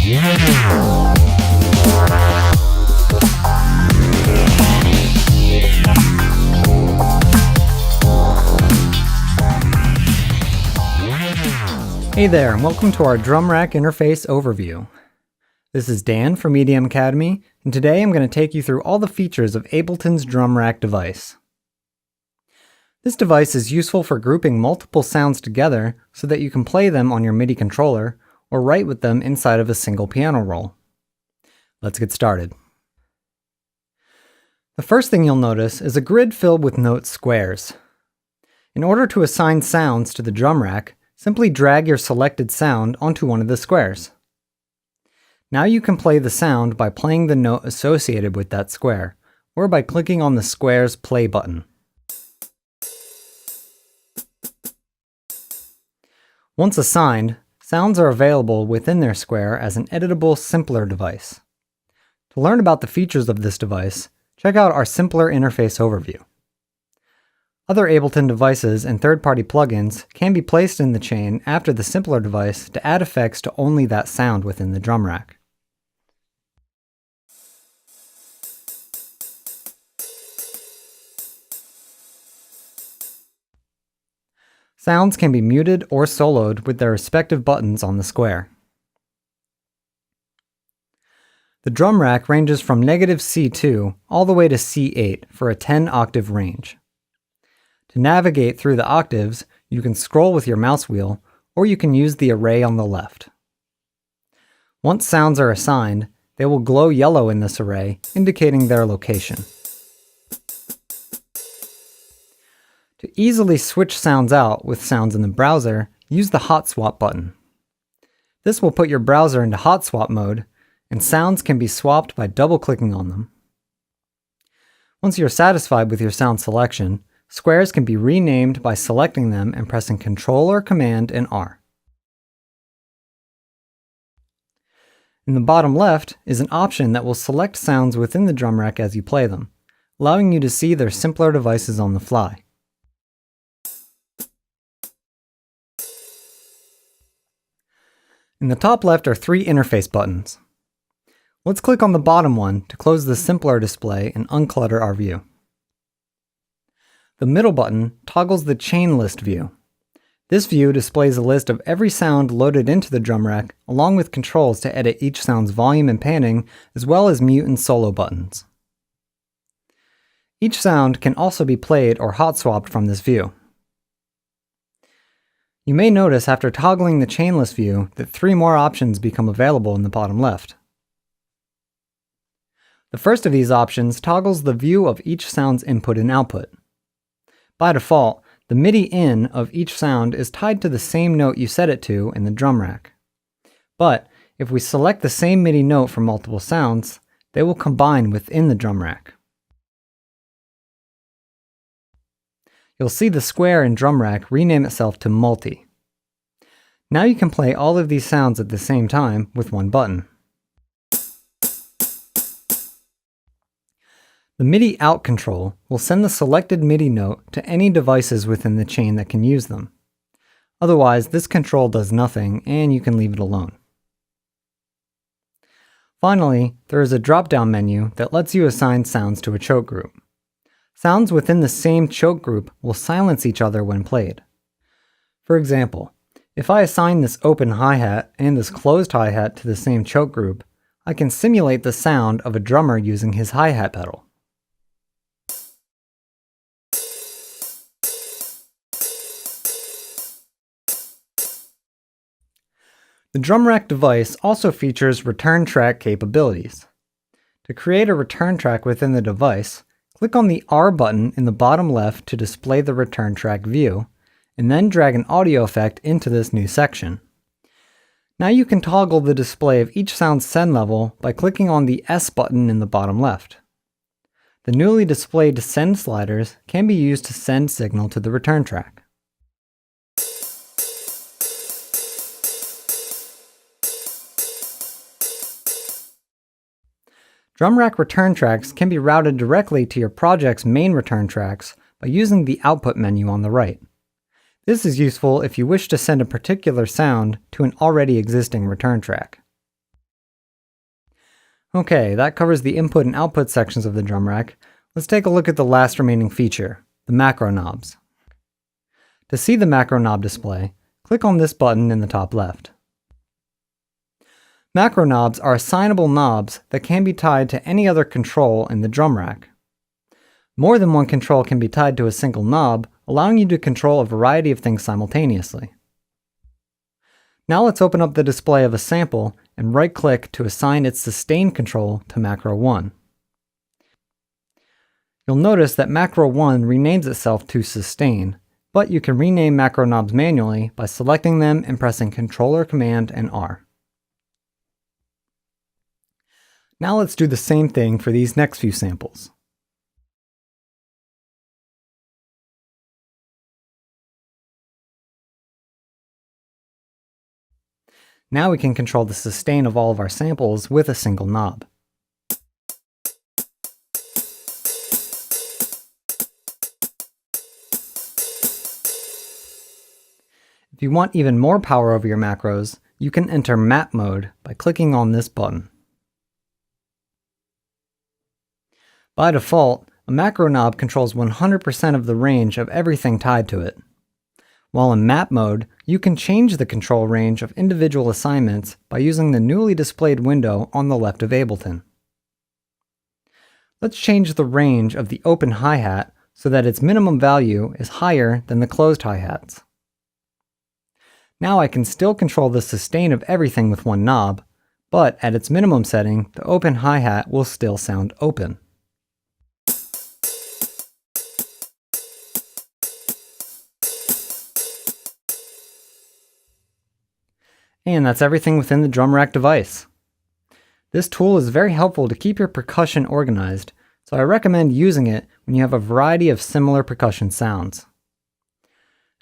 Hey there, and welcome to our drum rack interface overview. This is Dan from EDM Academy, and today I'm going to take you through all the features of Ableton's drum rack device. This device is useful for grouping multiple sounds together so that you can play them on your MIDI controller or write with them inside of a single piano roll. Let's get started. The first thing you'll notice is a grid filled with note squares. In order to assign sounds to the drum rack, simply drag your selected sound onto one of the squares. Now you can play the sound by playing the note associated with that square, or by clicking on the square's play button. Once assigned, sounds are available within their square as an editable Simpler device. To learn about the features of this device, check out our Simpler interface overview. Other Ableton devices and third-party plugins can be placed in the chain after the Simpler device to add effects to only that sound within the drum rack. Sounds can be muted or soloed with their respective buttons on the square. The drum rack ranges from -C2 all the way to C8 for a 10-octave range. To navigate through the octaves, you can scroll with your mouse wheel, or you can use the array on the left. Once sounds are assigned, they will glow yellow in this array, indicating their location. To easily switch sounds out with sounds in the browser, use the Hot Swap button. This will put your browser into hot swap mode, and sounds can be swapped by double-clicking on them. Once you're satisfied with your sound selection, squares can be renamed by selecting them and pressing Ctrl or Command and R. In the bottom left is an option that will select sounds within the drum rack as you play them, allowing you to see their Simpler devices on the fly. In the top left are three interface buttons. Let's click on the bottom one to close the Simpler display and unclutter our view. The middle button toggles the chain list view. This view displays a list of every sound loaded into the drum rack, along with controls to edit each sound's volume and panning, as well as mute and solo buttons. Each sound can also be played or hot swapped from this view. You may notice after toggling the chain list view that three more options become available in the bottom left. The first of these options toggles the view of each sound's input and output. By default, the MIDI in of each sound is tied to the same note you set it to in the drum rack. But if we select the same MIDI note for multiple sounds, they will combine within the drum rack. You'll see the square in drum rack rename itself to Multi. Now you can play all of these sounds at the same time with one button. The MIDI out control will send the selected MIDI note to any devices within the chain that can use them. Otherwise, this control does nothing and you can leave it alone. Finally, there is a drop-down menu that lets you assign sounds to a choke group. Sounds within the same choke group will silence each other when played. For example, if I assign this open hi-hat and this closed hi-hat to the same choke group, I can simulate the sound of a drummer using his hi-hat pedal. The drum rack device also features return track capabilities. To create a return track within the device, click on the R button in the bottom left to display the return track view, and then drag an audio effect into this new section. Now you can toggle the display of each sound's send level by clicking on the S button in the bottom left. The newly displayed send sliders can be used to send signal to the return track. Drum rack return tracks can be routed directly to your project's main return tracks by using the output menu on the right. This is useful if you wish to send a particular sound to an already existing return track. Okay, that covers the input and output sections of the drum rack. Let's take a look at the last remaining feature, the macro knobs. To see the macro knob display, click on this button in the top left. Macro knobs are assignable knobs that can be tied to any other control in the drum rack. More than one control can be tied to a single knob, allowing you to control a variety of things simultaneously. Now let's open up the display of a sample and right-click to assign its sustain control to Macro 1. You'll notice that Macro 1 renames itself to sustain, but you can rename macro knobs manually by selecting them and pressing Ctrl Command and R. Now let's do the same thing for these next few samples. Now we can control the sustain of all of our samples with a single knob. If you want even more power over your macros, you can enter map mode by clicking on this button. By default, a macro knob controls 100% of the range of everything tied to it. While in map mode, you can change the control range of individual assignments by using the newly displayed window on the left of Ableton. Let's change the range of the open hi-hat so that its minimum value is higher than the closed hi-hats. Now I can still control the sustain of everything with one knob, but at its minimum setting, the open hi-hat will still sound open. And that's everything within the drum rack device. This tool is very helpful to keep your percussion organized, so I recommend using it when you have a variety of similar percussion sounds.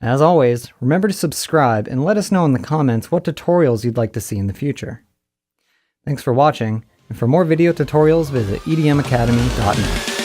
As always, remember to subscribe and let us know in the comments what tutorials you'd like to see in the future. Thanks for watching, and for more video tutorials visit edmacademy.net.